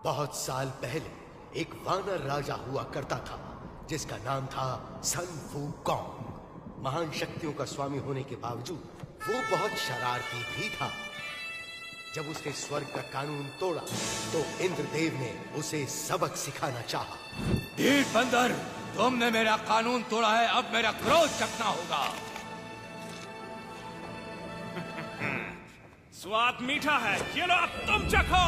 बहुत साल पहले एक वानर राजा हुआ करता था जिसका नाम था सन वूकॉन्ग। महान शक्तियों का स्वामी होने के बावजूद वो बहुत शरारती भी था। जब उसने स्वर्ग का कानून तोड़ा तो इंद्रदेव ने उसे सबक सिखाना चाहा। ढीठ बंदर, तुमने मेरा कानून तोड़ा है, अब मेरा क्रोध चखना होगा। स्वाद मीठा है, ये लो अब तुम चखो।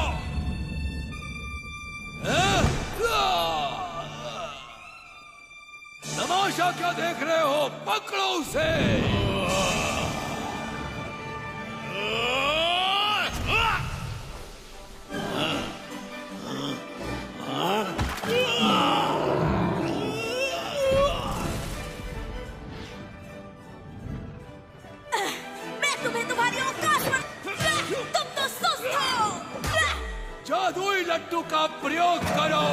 तमाशा क्या देख रहे हो, पकड़ो उसे। मैं तुम्हें तुम्हारी औकात पर, तुम तो सुस्त हो। जादुई लड्डू का प्रयोग करो।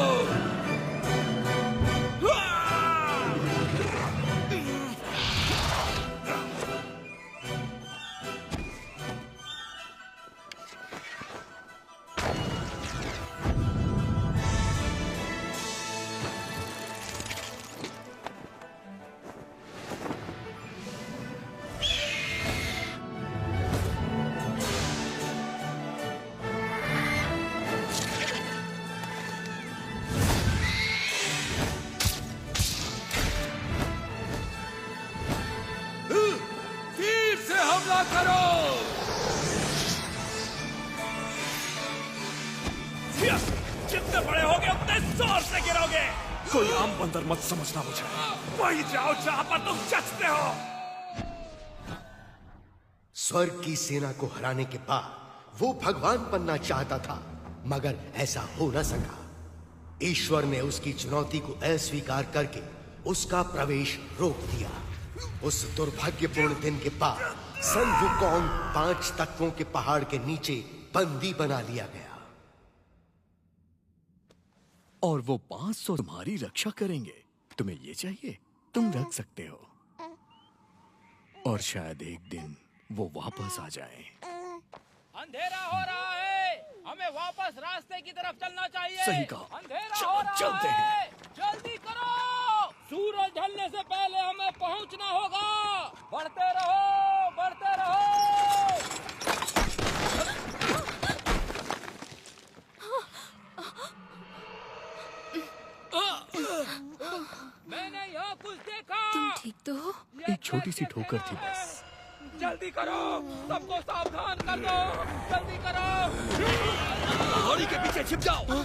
जितने बड़े होगे उतने जोर से गिरोगे। कोई आम बंदर मत समझना मुझे, वही जाओ जहां पर तुम जचते हो। स्वर्ग की सेना को हराने के बाद वो भगवान बनना चाहता था, मगर ऐसा हो न सका। ईश्वर ने उसकी चुनौती को अस्वीकार करके उसका प्रवेश रोक दिया। उस दुर्भाग्यपूर्ण दिन के बाद सन वूकॉन्ग 5 तत्वों के पहाड़ के नीचे बंदी बना लिया गया। और वो 500 तुम्हारी रक्षा करेंगे। तुम्हें ये चाहिए, तुम रख सकते हो। और शायद एक दिन वो वापस आ जाए। अंधेरा हो रहा है, हमें वापस रास्ते की तरफ चलना चाहिए। सही कहा। अंधेरा हो रहा चलते है, जल्दी करो। सूरज ढलने से पहले हमें पहुंचना होगा। बढ़ते रहो, बढ़ते रहो। मैंने यहाँ कुछ देखा। तुम ठीक तो हो? एक छोटी सी ठोकर थी बस। जल्दी करो, सबको सावधान कर दो। जल्दी करो। घोड़ी के पीछे छिप जाओ।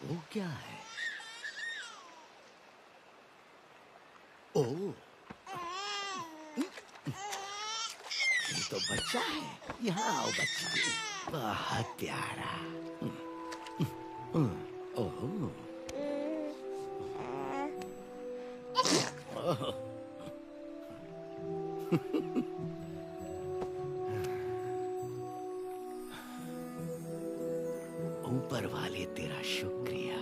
वो क्या है? ओह, तो बच्चा है। यहाँ आओ बच्चा, बहुत प्यारा। ओहो, ऊपर वाले तेरा शुक्रिया।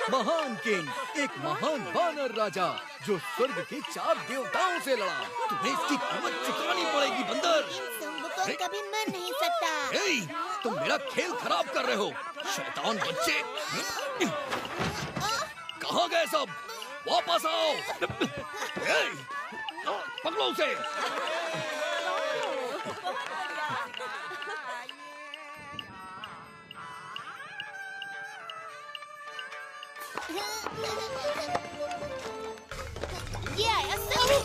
महान किंग, एक महान वानर राजा जो स्वर्ग के 4 देवताओं से लड़ा। तुम्हें इसकी कीमत चुकानी पड़ेगी बंदर। को कभी मर नहीं सकता। ए, तुम मेरा खेल खराब कर रहे हो, शैतान बच्चे। कहाँ गए सब? वापस आओ। ए, पकड़ो उसे। ये आया सही।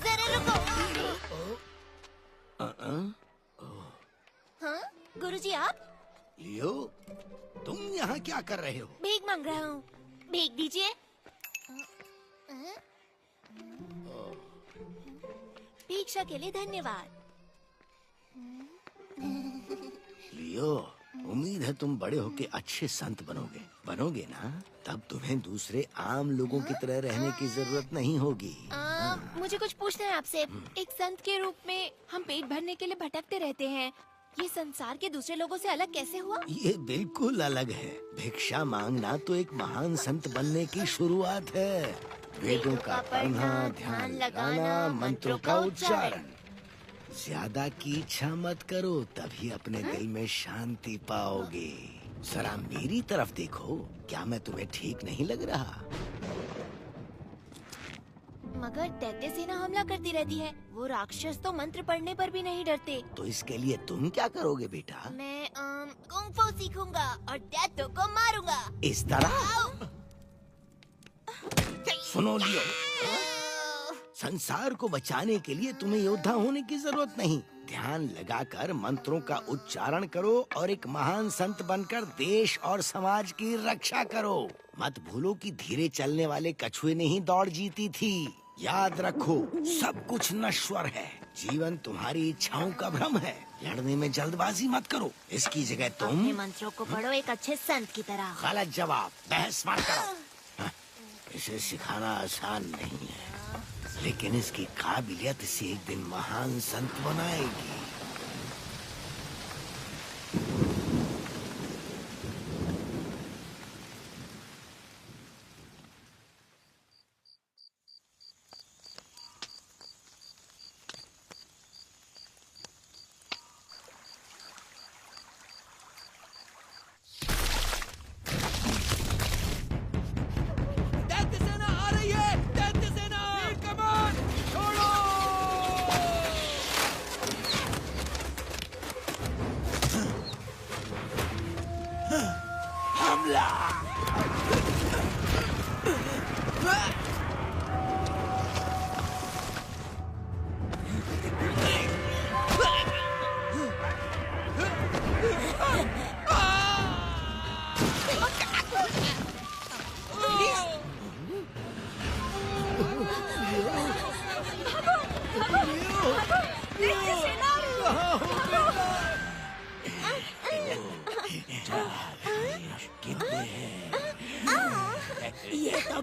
जरा रुको। हाँ गुरुजी, आप? लियो, तुम यहाँ क्या कर रहे हो? भीख मांग रहा हूँ, भीख दीजिए। भिक्षा के लिए धन्यवाद। लियो, उम्मीद है तुम बड़े होके अच्छे संत बनोगे ना? तब तुम्हें दूसरे आम लोगों की तरह रहने की जरूरत नहीं होगी। मुझे कुछ पूछना है आपसे। एक संत के रूप में हम पेट भरने के लिए भटकते रहते हैं। ये संसार के दूसरे लोगों से अलग कैसे हुआ? ये बिल्कुल अलग है। भिक्षा मांगना तो एक महान संत बनने की शुरुआत है। वेदों का पढ़ना, ध्यान लगाना, मंत्रों का उच्चारण। ज्यादा की इच्छा मत करो, तभी अपने दिल में शांति पाओगे। जरा मेरी तरफ देखो, क्या मैं तुम्हें ठीक नहीं लग रहा? मगर दैत्य सेना हमला करती रहती है। वो राक्षस तो मंत्र पढ़ने पर भी नहीं डरते। तो इसके लिए तुम क्या करोगे बेटा? मैं कुंग फू सीखूंगा और दैत्यों को मारूंगा। इस तरह? सुनो लियो, संसार को बचाने के लिए तुम्हें योद्धा होने की जरूरत नहीं। ध्यान लगाकर मंत्रों का उच्चारण करो और एक महान संत बनकर देश और समाज की रक्षा करो। मत भूलो कि धीरे चलने वाले कछुए ने ही दौड़ जीती थी। याद रखो, सब कुछ नश्वर है। जीवन तुम्हारी इच्छाओं का भ्रम है। लड़ने में जल्दबाजी मत करो। इसकी जगह तुम अपने मंत्रों को पढ़ो एक अच्छे संत की तरह। गलत जवाब, बहस मत करो। इसे सिखाना आसान नहीं है, लेकिन इसकी काबिलियत इसे एक दिन महान संत बनाएगी। दैत्य सेना आ रही है! दैत्य सेना! वीर कमान! छोड़ो!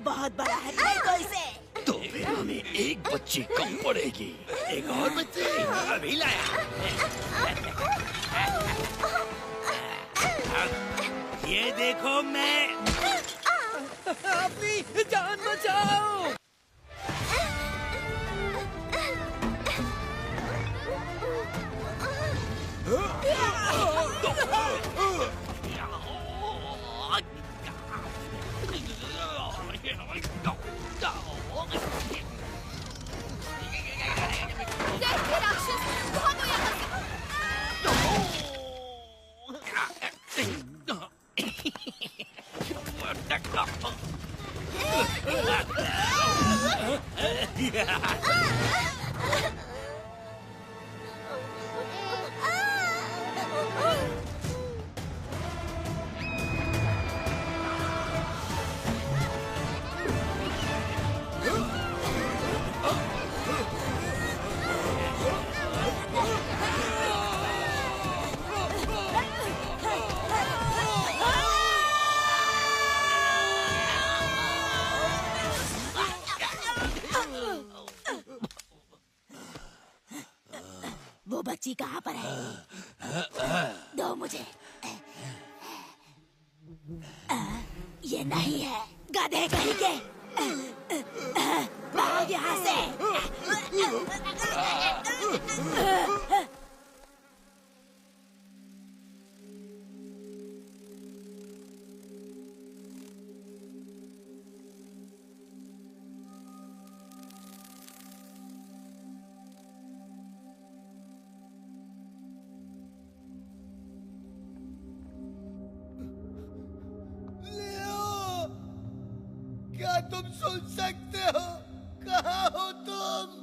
बहुत बड़ा है, फेंको तो इसे। तो फिर हमें एक बच्ची कम पड़ेगी। एक और बच्ची अभी लाया। ये देखो मैं। अपनी जान बचाओ। देखिए राक्षस, भागो यहाँ से। वो बच्ची कहाँ पर है? दो मुझे। ये नहीं है, गधे कहीं के। भाग यहाँ से। क्या तुम सुन सकते हो? कहाँ हो तुम?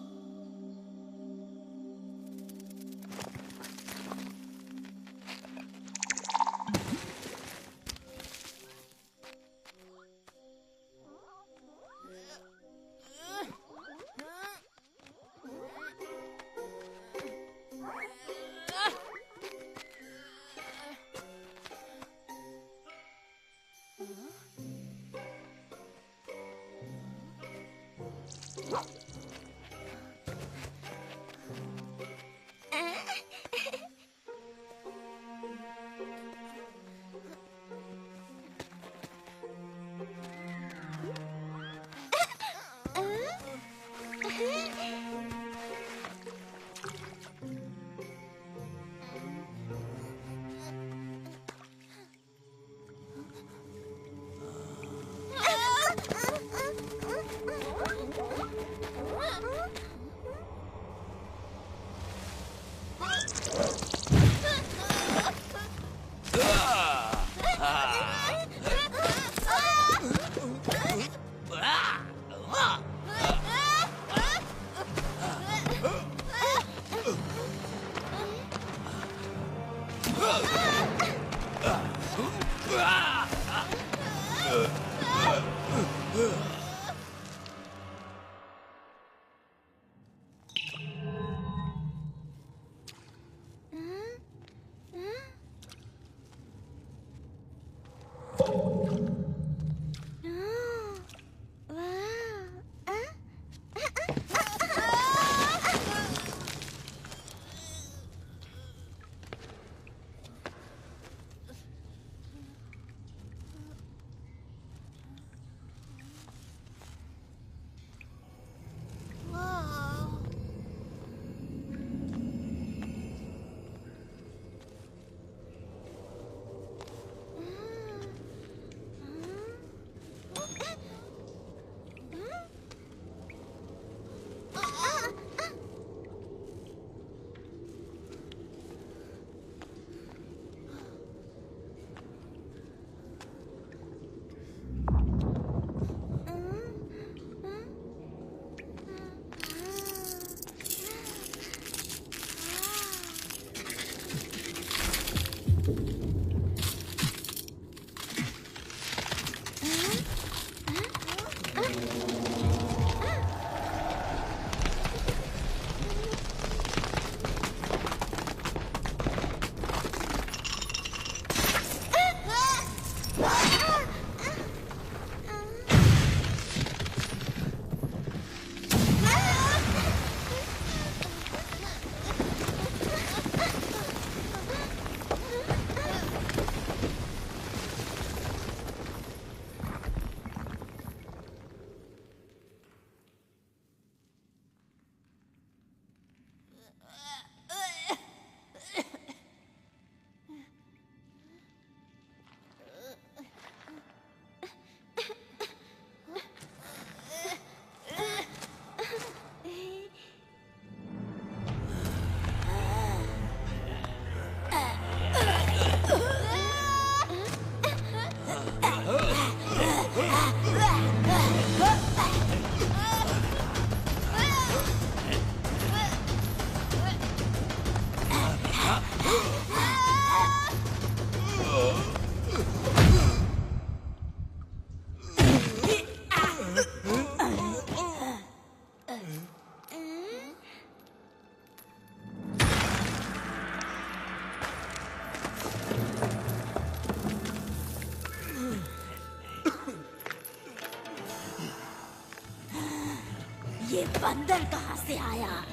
ये बंदर कहाँ से आया?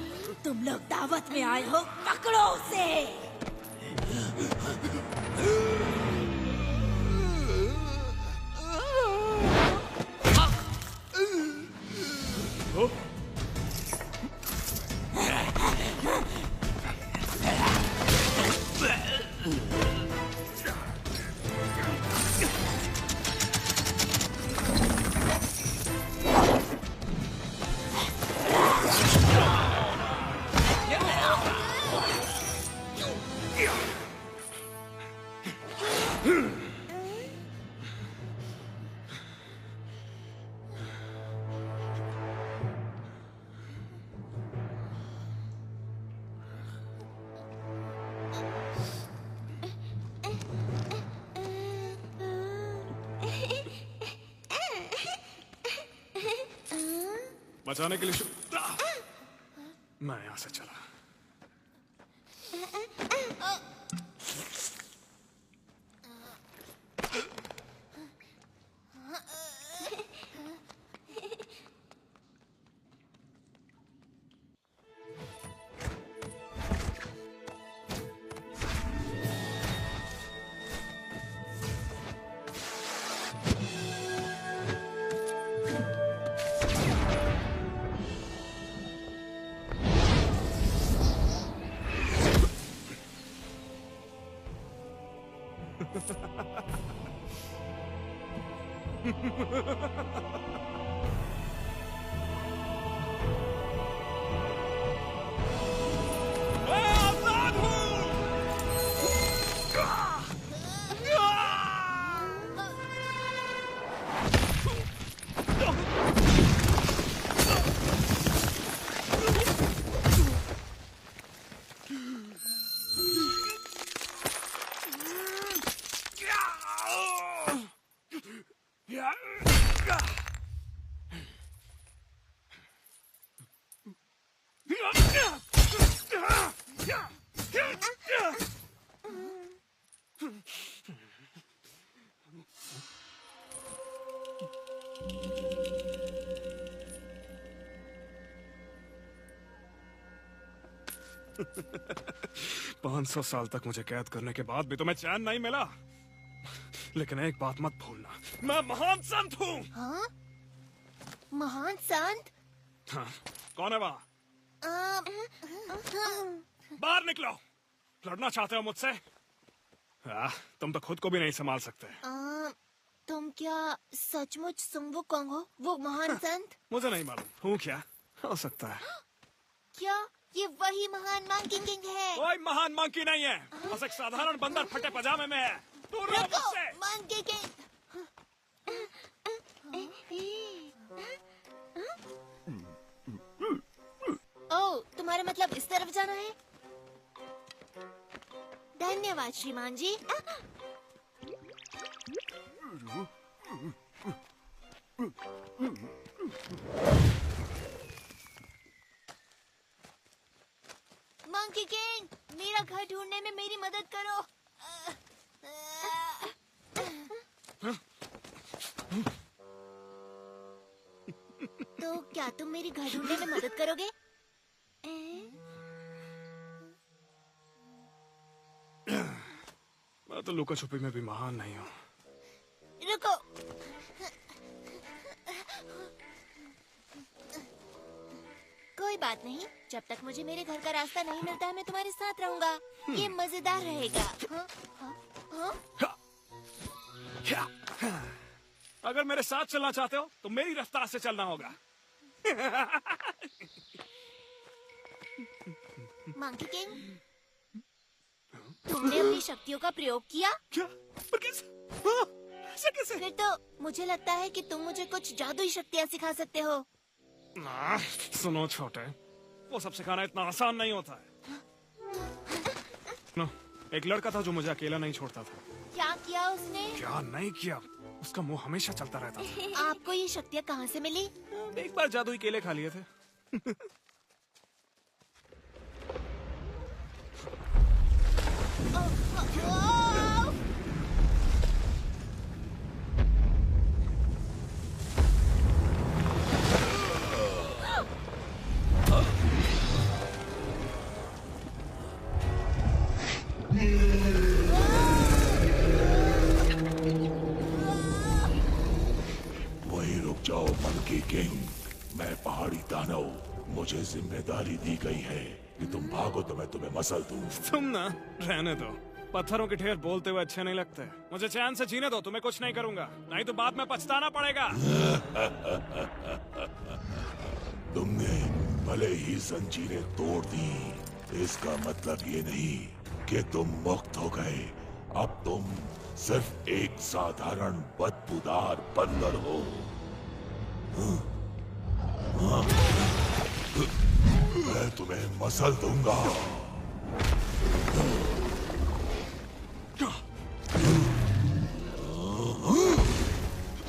तुम लोग दावत में आए हो, पकड़ो उसे। बचाने के लिए मैं यहां से चला। पाँच 500 साल तक मुझे कैद करने के बाद भी तुम्हें चैन नहीं मिला। लेकिन एक बात मत भूलना, मैं महान संत हूँ। हाँ? महान संत? हाँ, कौन है वहाँ? बाहर निकलो। लड़ना चाहते हो मुझसे? तुम तो खुद को भी नहीं संभाल सकते। तुम क्या सचमुच सुंगवू कोंग हो, वो महान संत? मुझे नहीं मालूम हूँ क्या, हो सकता है। क्या ये वही महान मंकी किंग है? कोई महान मंकी नहीं है, बस एक साधारण बंदर फटे पजामे में है। दूर रहो मुझसे। Monkey king. ओह, तुम्हारा मतलब इस तरफ जाना है? धन्यवाद श्रीमान जी। मंकी किंग, मेरा घर ढूंढने में मेरी मदद करो। तो क्या तुम मेरी घर ढूंढने में मदद करोगे? मैं तो लुका छुपी में भी महान नहीं हूँ। रुको। कोई बात नहीं, जब तक मुझे मेरे घर का रास्ता नहीं मिलता है मैं तुम्हारे साथ रहूंगा। ये मजेदार रहेगा। अगर मेरे साथ चलना चाहते हो तो मेरी रफ्तार से चलना होगा। मंकी किंग, तुमने अपनी शक्तियों का प्रयोग किया? क्या? पर कैसे? ऐसे कैसे? फिर तो मुझे लगता है कि तुम मुझे कुछ जादुई शक्तियाँ सिखा सकते हो। सुनो छोटे, वो सब सिखाना इतना आसान नहीं होता है। नो, एक लड़का था जो मुझे अकेला नहीं छोड़ता था। क्या किया उसने? क्या नहीं किया, उसका मुंह हमेशा चलता रहता था। आपको ये शक्तियाँ कहाँ से मिली? एक बार जादुई केले खा लिए थे। किंग, मैं पहाड़ी दानव, मुझे जिम्मेदारी दी गई है कि तुम भागो तो मैं तुम्हें मसल दूं। तुम ना रहने दो, पत्थरों के ढेर बोलते हुए अच्छे नहीं लगते। मुझे चैन से जीने दो, तुम्हें कुछ नहीं करूंगा, नहीं तो बाद में पछताना पड़ेगा। तुमने भले ही जंजीरें तोड़ दी, इसका मतलब ये नहीं कि तुम मुक्त हो गए। अब तुम सिर्फ एक साधारण बदबूदार बंदर हो। मैं तुम्हें मसल दूंगा।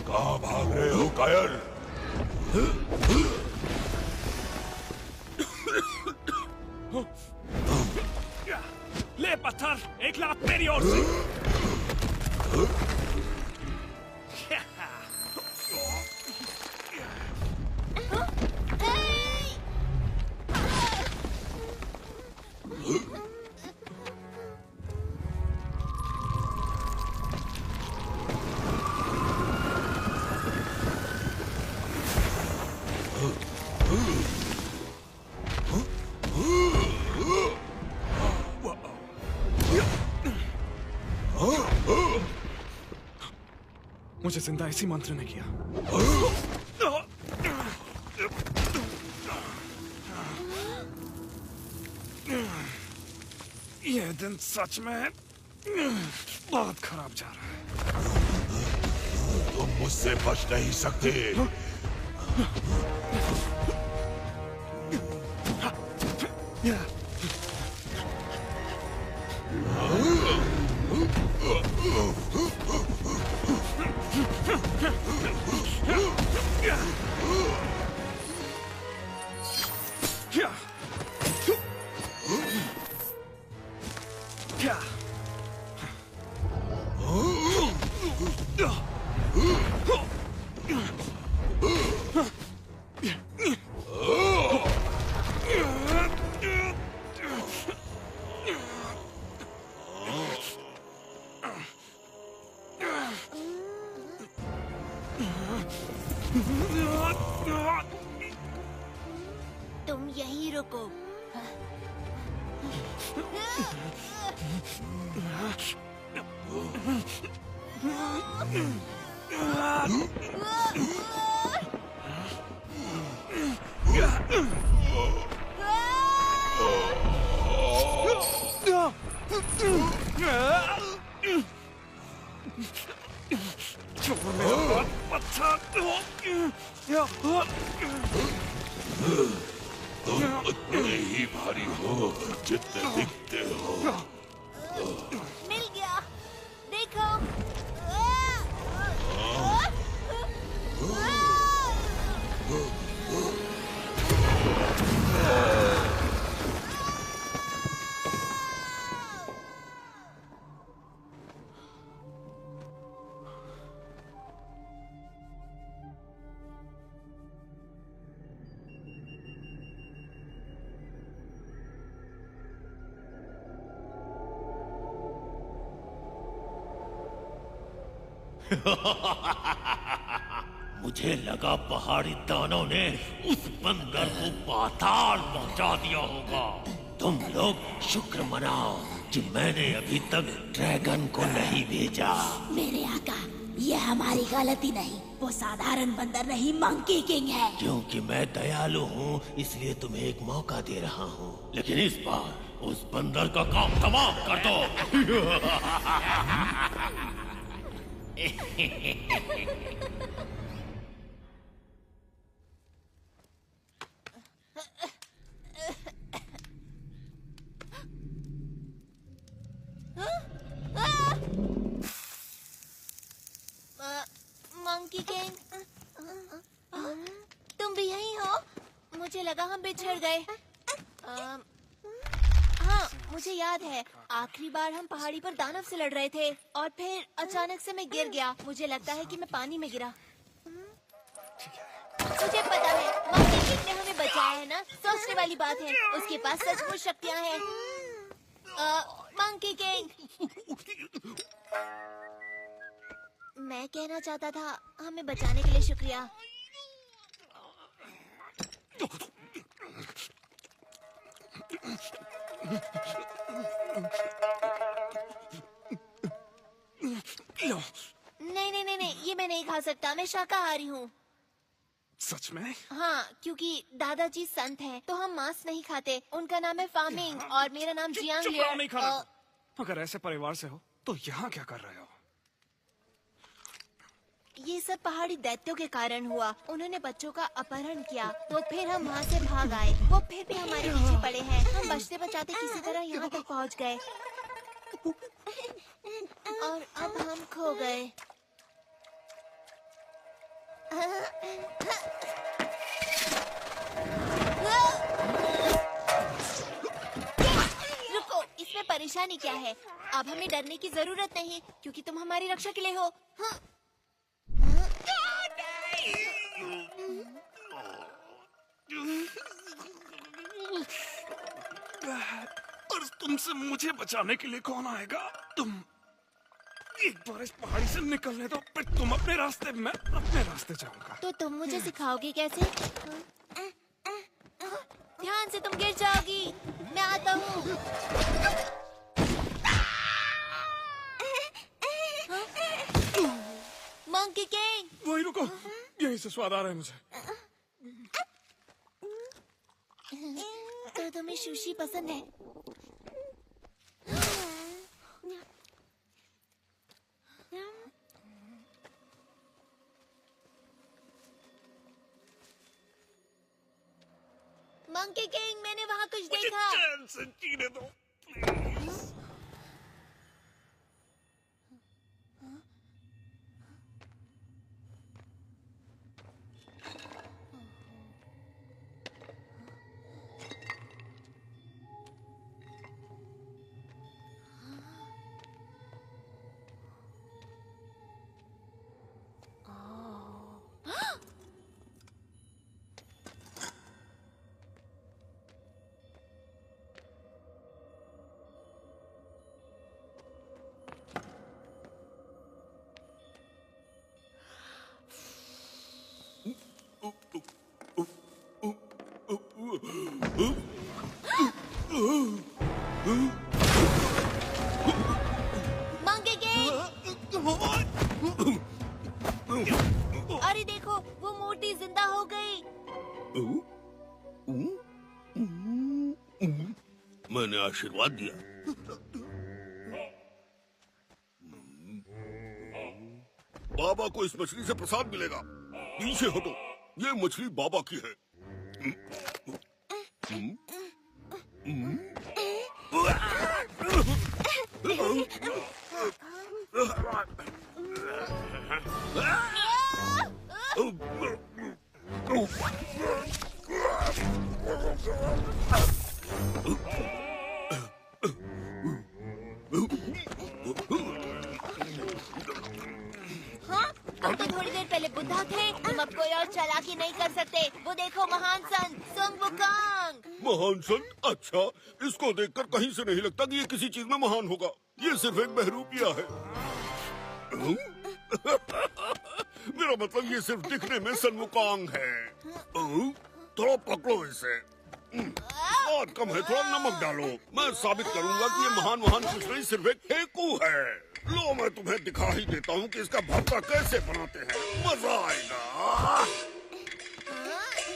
कहाँ भाग रहे हो कायर? ले पत्थर, एक लात मेरी ओर से। मुझे जिंदा इसी मंत्र ने किया। ये दिन सच में बहुत खराब जा रहा है। तुम मुझसे बच नहीं सकते। तुम यहीं रुको। तुम उतने ही भारी हो जितने दिखते हो। मिल गया, देखो। मुझे लगा पहाड़ी दानव ने उस बंदर को पाताल पहुंचा दिया होगा। तुम लोग शुक्र मनाओ कि मैंने अभी तक ड्रैगन को नहीं भेजा। मेरे आका, यह हमारी गलती नहीं, वो साधारण बंदर नहीं, मंकी किंग है। क्योंकि मैं दयालु हूँ इसलिए तुम्हें एक मौका दे रहा हूँ, लेकिन इस बार उस बंदर का काम तमाम कर दो। मंकी किंग, तुम भी यहीं हो? मुझे लगा हम बिछड़ गए। हाँ, मुझे याद है आखिरी बार हम पहाड़ी पर दानव से लड़ रहे थे और फिर अचानक से मैं गिर गया। मुझे लगता है कि मैं पानी में गिरा। मुझे पता है मंकी किंग ने हमें बचाया है ना, सोचने वाली बात है, उसके पास सचमुच शक्तियाँ हैं। मंकी किंग, मैं कहना चाहता था हमें बचाने के लिए शुक्रिया। लो। नहीं नहीं नहीं नहीं, ये मैं नहीं खा सकता, मैं शाकाहारी हूँ। सच में? हाँ, क्योंकि दादाजी संत हैं, तो हम मांस नहीं खाते। उनका नाम है फामिंग और मेरा नाम जियांग चुप लियो। रहो, नहीं खाना। अगर ऐसे परिवार से हो तो यहाँ क्या कर रहे हो? ये सब पहाड़ी दैत्यों के कारण हुआ। उन्होंने बच्चों का अपहरण किया, तो फिर हम वहाँ से भाग आए। वो फिर भी हमारे पीछे पड़े हैं। हम बचते बचाते किसी तरह यहाँ तक पहुँच गए और अब हम खो गए। रुको, इसमें परेशानी क्या है? अब हमें डरने की जरूरत नहीं, क्योंकि तुम हमारी रक्षा के लिए हो। हाँ। और तुमसे मुझे बचाने के लिए कौन आएगा? तुम एक बार इस पहाड़ी से निकलने दो, फिर तुम अपने रास्ते, मैं अपने रास्ते जाऊंगा। तो तुम मुझे सिखाओगे कैसे? ध्यान से, तुम गिर जाओगी। मैं आता हूँ। Monkey king. वही रुको, यही से स्वाद आ रहा है मुझे। तो तुम्हें सुशी पसंद है? मंकी किंग, मैंने वहाँ कुछ देखा। चैन से जीने दो, प्लीज। मंकी किंग, अरे देखो, वो मूर्ति जिंदा हो गई। मैंने आशीर्वाद दिया। बाबा को इस मछली से प्रसाद मिलेगा। पीछे हटो, ये मछली बाबा की है। हाँ, अब तो थोड़ी देर पहले बुद्धा थे, तुम अब कोई और चालाकी नहीं कर सकते। वो देखो, महान संत सुंग वुकांग। महान संत? अच्छा, इसको देखकर कहीं से नहीं लगता कि ये किसी चीज में महान होगा। ये सिर्फ एक बहरूपिया है। मेरा मतलब ये सिर्फ दिखने में सनमुकांग है। थोड़ा पकड़ो इसे। स्वाद कम है, थोड़ा नमक डालो। मैं साबित करूंगा कि ये महान कुछ नहीं, सिर्फ एक फेंकू है। लो, मैं तुम्हें दिखा ही देता हूँ कि इसका भरता कैसे बनाते हैं। मजा आएगा।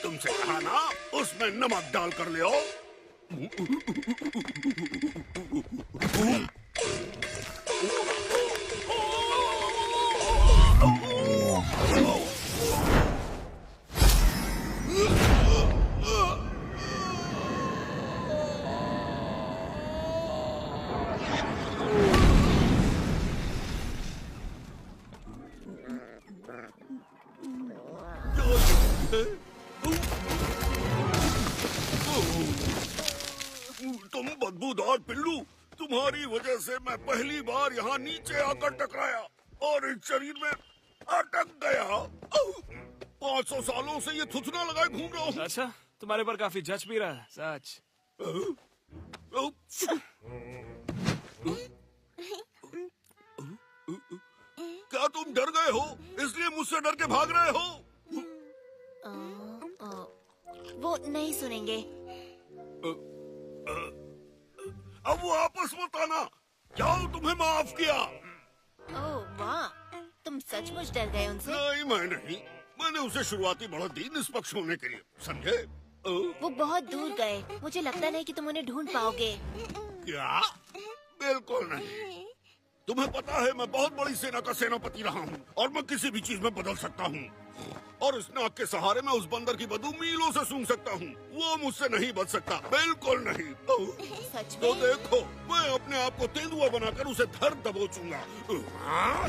तुमसे कहा ना, उसमें नमक डाल कर ले आओ। तुम बदबूदार पिल्लू, तुम्हारी वजह से मैं पहली बार यहाँ नीचे आकर टकराया और इस शरीर में अटक गया। 500 सालों से ये थुथना लगाए घूम रहा हूँ। अच्छा, तुम्हारे पर काफी जच भी रहा है, सच। क्या तुम डर गए हो, इसलिए मुझसे डर के भाग रहे हो? वो नहीं सुनेंगे। अब वो आपस मत आना। जाओ, तुम्हें माफ किया। ओह वाह, तुम सचमुच डर गए उनसे? नहीं, मैं नहीं। मैंने उसे शुरुआती बढ़त दी निष्पक्ष होने के लिए, समझे? वो बहुत दूर गए। मुझे लगता नहीं कि तुम उन्हें ढूंढ पाओगे। क्या? बिल्कुल नहीं। तुम्हें पता है मैं बहुत बड़ी सेना का सेनापति रहा हूँ और मैं किसी भी चीज में बदल सकता हूँ। और इस नाक के सहारे मैं उस बंदर की बदबू मीलों से सूंघ सकता हूँ। वो मुझसे नहीं बच सकता, बिल्कुल नहीं। सच में? तो देखो, मैं अपने आप को तेंदुआ बनाकर उसे धर दबोचूंगा। हाँ,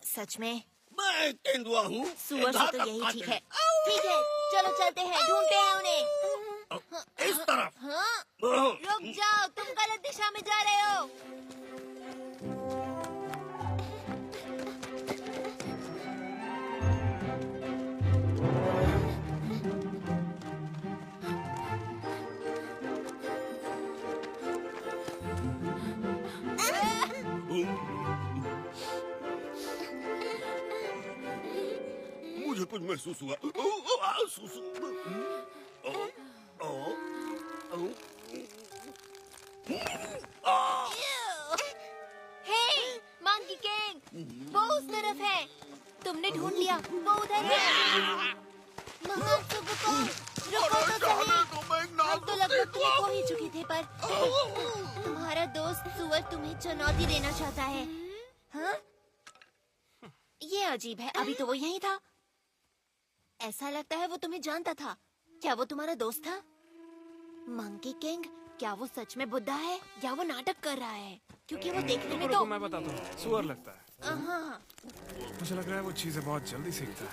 सच में? मैं तेंदुआ हूँ। सुअर से तो यही ठीक है। ठीक है, चलो चलते हैं, ढूंढते हैं उन्हें। इस तरफ। हाँ? रुक जाओ, तुम गलत दिशा में जा रहे हो। मुझे कुछ महसूस हुआ। सुसु। हे, मंकी किंग, वो उस तरफ है। तुमने ढूंढ लिया, वो उधर है। महान सुबुकोन, रुको तो सही। हम तो लगभग तुम्हें खो ही चुके थे, पर तुम्हारा दोस्त सुअर तुम्हें चुनौती देना चाहता है। हाँ? ये अजीब है, अभी तो वो यहीं था। ऐसा लगता है वो तुम्हें जानता था। क्या वो तुम्हारा दोस्त था? मंकी किंग, क्या वो सच में बुड्ढा है या वो नाटक कर रहा है? क्योंकि वो देखने में तो मैं बताता हूँ, सुअर लगता है। हाँ। मुझे लग रहा है वो चीजें बहुत जल्दी सीखता है।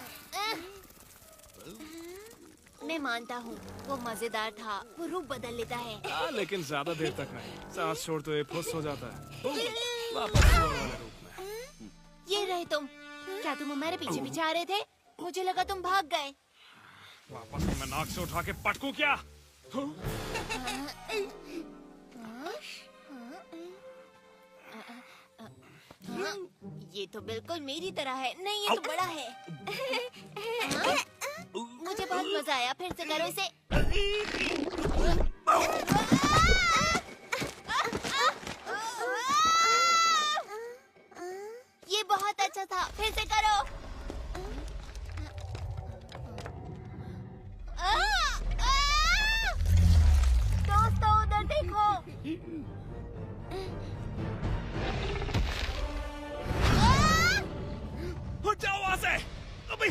मैं मानता हूँ, वो मजेदार था। वो रूप बदल लेता है। लेकिन ज्यादा देर तक नहीं। सांस छोड़ते हुए फुस हो जाता है। वापस सुअर वाले रूप में। ये रहे तुम। क्या तुम हमारे पीछे पीछे आ रहे थे? मुझे लगा तुम भाग गए। वापस मैं नाक से उठा के पटकूं क्या? ये तो बिल्कुल मेरी तरह है। नहीं, ये तो बड़ा है। मुझे बहुत मजा आया। फिर से करो इसे। ये बहुत अच्छा था। फिर से करो। दोस्तों, उधर देखो। हट जाओ वहां से अभी।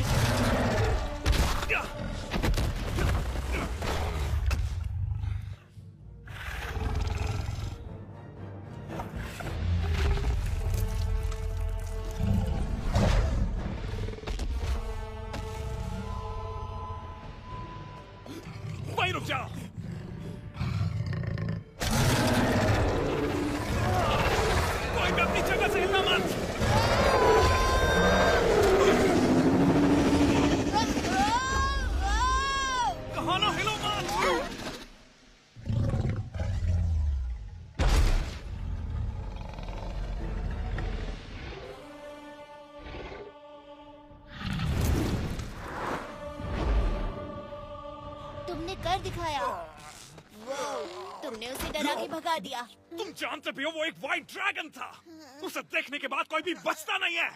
वहीं रुक जाओ। कोई भी अपनी जगह से हिलना मत। कहाँ ना हिलो मत। तुमने कर दिखाया। तुमने उसे डरा के भगा दिया। तुम जानते भी हो वो एक व्हाइट ड्रैगन था। उसे देखने के बाद कोई भी बचता नहीं है।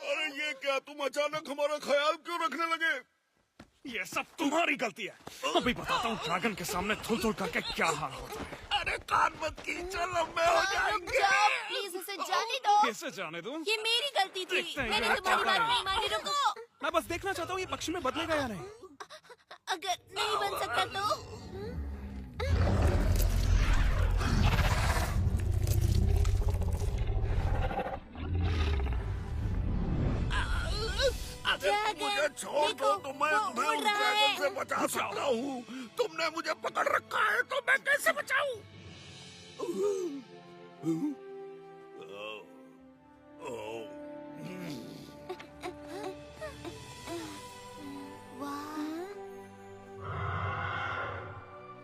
अरे ये क्या, तुम अचानक हमारा ख्याल क्यों रखने लगे? ये सब तुम्हारी गलती है। अभी बताता हूँ ड्रैगन के सामने थुल थुल करके क्या हाल होता है। अरे कान मत कीचो, लंबे हो जाएंगे। प्लीज उसे जाने दो। कैसे जाने दूं? ये मेरी गलती थी। देखते हैं मैंने ये तुम्हारी क्या बात नहीं मानी। रुको। मैं बस देखना चाहता हूँ ये पक्षी में बदलेगा या नहीं। अगर नहीं बन सकता तो? अगर मुझे छोड़ दो तो मैं तुम्हें उस ड्रैगन से बचा सकता हूँ। तुमने मुझे पकड़ रखा है तो मैं कैसे बचाऊं?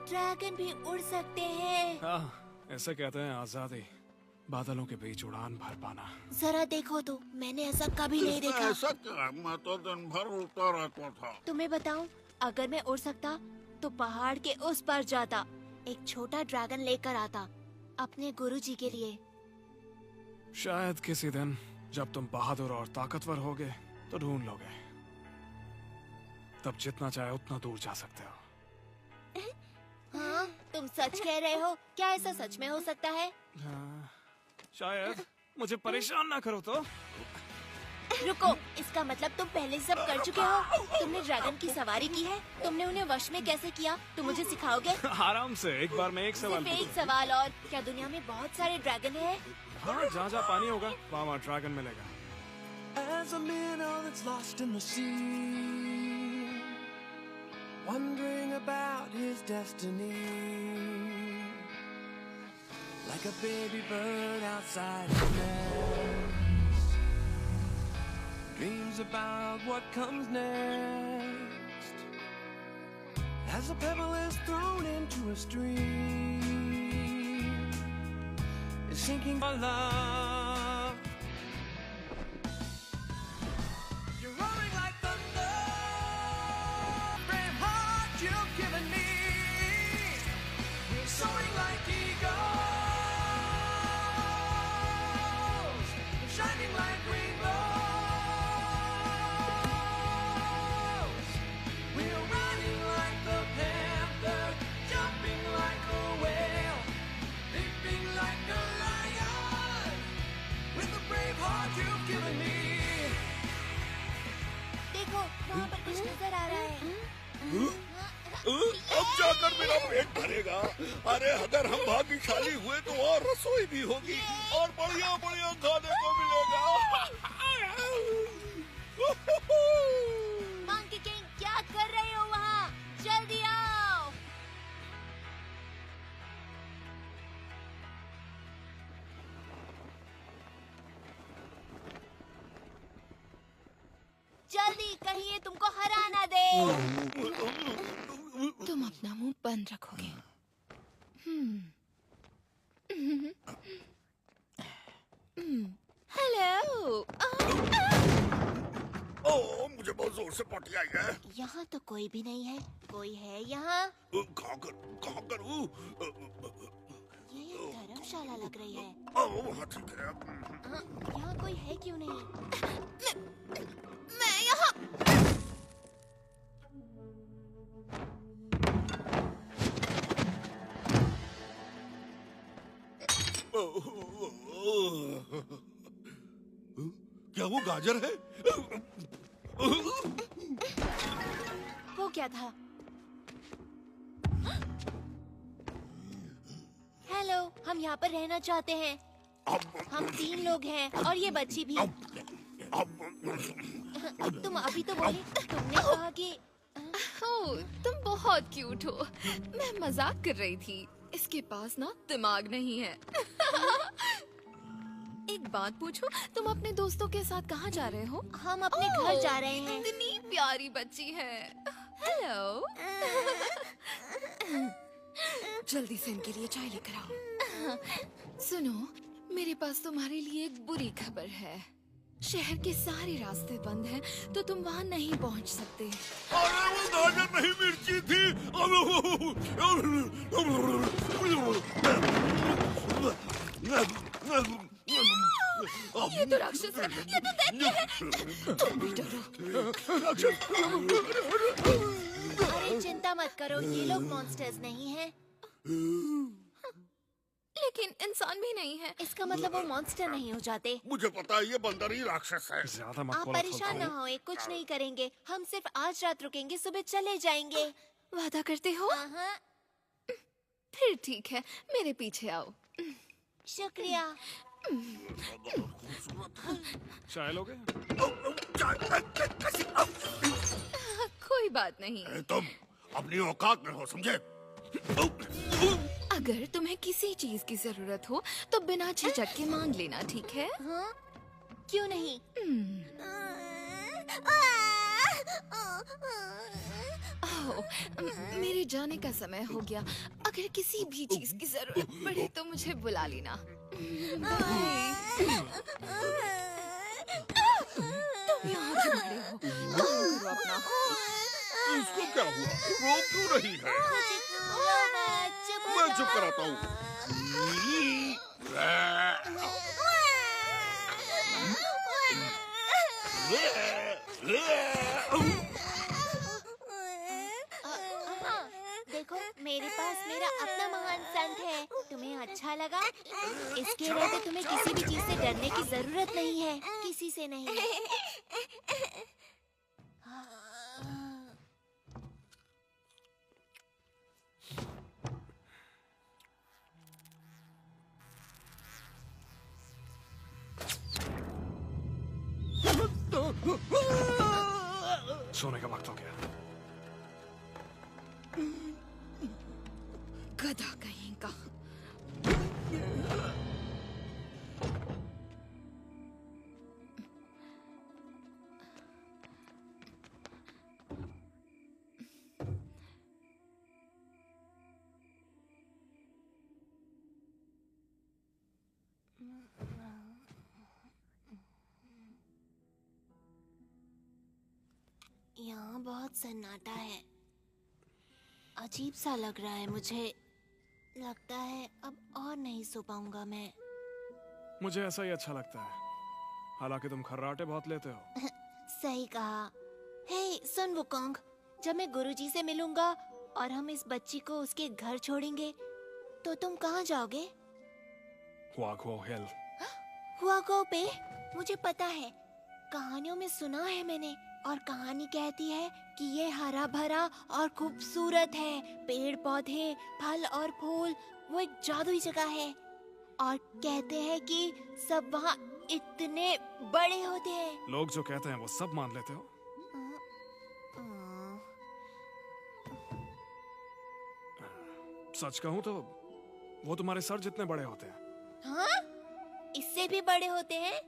ड्रैगन भी उड़ सकते हैं। हाँ, ऐसा कहते हैं आजादी। बादलों के बीच उड़ान भर पाना। जरा देखो तो, मैंने ऐसा कभी नहीं देखा। ऐसा क्या? मैं तो दिन भर उड़ता रहता था। तुम्हें बताऊं, अगर मैं उड़ सकता तो पहाड़ के उस पार जाता, एक छोटा ड्रैगन लेकर आता अपने गुरुजी के लिए। शायद किसी दिन जब तुम बहादुर और ताकतवर होगे तो ढूंढ लोगे, तब जितना चाहे उतना दूर जा सकते हो। हाँ, तुम सच कह रहे हो? क्या ऐसा सच में हो सकता है? हाँ, शायद। मुझे परेशान ना करो तो। रुको, इसका मतलब तुम पहले सब कर चुके हो? तुमने ड्रैगन की सवारी की है? तुमने उन्हें वश में कैसे किया? तुम मुझे सिखाओगे? आराम से, एक बार में एक सवाल सिर्फ एक पूछूं। सवाल और, क्या दुनिया में बहुत सारे ड्रैगन हैं? हाँ, जहाँ जहाँ पानी होगा वहाँ ड्रैगन मिलेगा। As a minnow that's lost in the sea, wondering about his destiny, like a baby bird outside his nest, dreams about what comes next. As a pebble is thrown into a stream, is sinking for love. You're roaring like thunder, brave heart you've given me. We're soaring like eagles, shining like rainbows. We're running like the panther, jumping like a whale, leaping like a lion, with the brave heart you've given me. देखो, वहाँ पर कुछ नजर आ रहा है। अब जाकर मेरा पेट भरेगा। अरे अगर हम भाग्यशाली हुए तो और रसोई भी होगी और बढ़िया बढ़िया खाने को मिलेगा। मंकी किंग, क्या कर रहे हो वहाँ? जल्दी आओ। जल्दी, कहीं ये तुमको हरा ना दे। तुम अपना मुंह बंद रखोगे। हेलो। ओह, मुझे बहुत जोर से पॉटी आई है। यहाँ तो कोई भी नहीं है। कोई है यहाँ? कहाँ करूँ? ये धर्मशाला लग रही है। हाँ ठीक है। यहाँ कोई है क्यों नहीं? मैं यहाँ। क्या वो गाजर है? वो क्या था? हेलो, हम यहाँ पर रहना चाहते हैं। हम 3 लोग हैं और ये बच्ची भी। तुम अभी तो बोली, तुमने कहा कि ओह, तुम बहुत क्यूट हो। मैं मजाक कर रही थी। इसके पास ना दिमाग नहीं है। एक बात पूछो, तुम अपने दोस्तों के साथ कहाँ जा रहे हो? हम अपने घर जा रहे हैं। इतनी प्यारी बच्ची है। हेलो। जल्दी से इनके लिए चाय लेकर आओ। सुनो, मेरे पास तुम्हारे लिए एक बुरी खबर है। शहर के सारे रास्ते बंद हैं, तो तुम वहाँ नहीं पहुँच सकते। अरे वो गाजर नहीं, मिर्ची थी। ये तो राक्षस है, ये तो दैत्य है। तुम भी डरो। अरे चिंता मत करो, ये लोग मॉन्स्टर्स नहीं हैं। लेकिन इंसान भी नहीं है। इसका मतलब वो मॉन्स्टर नहीं हो जाते। मुझे पता है, ये बंदर ही राक्षस है। ज्यादा मत आप बोलो, परेशान ना होए, कुछ नहीं करेंगे। हम सिर्फ आज रात रुकेंगे, सुबह चले जाएंगे। वादा करते हो? फिर ठीक है, मेरे पीछे आओ। शुक्रिया। चाय लोगे? कोई बात नहीं। तुम अपनी औकात में हो, समझे? अगर तुम्हें किसी चीज की जरूरत हो तो बिना झिझक के मांग लेना, ठीक है? हाँ? क्यों नहीं? ओह, मेरे जाने का समय हो गया। अगर किसी भी चीज की जरूरत पड़े तो मुझे बुला लेना। बाय। तुम यहाँ क्यों खड़े हो? काम करो अपना। इसको क्या हुआ? रो क्यों रही है? मैं चुप कराता हूँ। देखो, मेरे पास मेरा अपना महान संत है। तुम्हें अच्छा लगा? इसके रहते तुम्हें किसी भी चीज से डरने की जरूरत नहीं है, किसी से नहीं। सोने का वक्त हो गया। गधा कहीं का। यहाँ बहुत सन्नाटा है। अजीब सा लग रहा है मुझे। लगता है अब और नहीं सो पाऊंगा मैं। मुझे ऐसा ही अच्छा लगता है। हालांकि तुम खर्राटे बहुत लेते हो। सही कहा। हे सुन वुकोंग, जब मैं गुरुजी से मिलूंगा और हम इस बच्ची को उसके घर छोड़ेंगे तो तुम कहाँ जाओगे? हुआगो हिल। हुआगो पे? मुझे पता है, कहानियों में सुना है मैंने। और कहानी कहती है कि ये हरा भरा और खूबसूरत है। पेड़ पौधे, फल और फूल, वो एक जादुई जगह है। और कहते हैं कि सब वहाँ इतने बड़े होते हैं। लोग जो कहते हैं वो सब मान लेते हो? सच कहूँ तो वो तुम्हारे सर जितने बड़े होते हैं। हाँ? इससे भी बड़े होते हैं?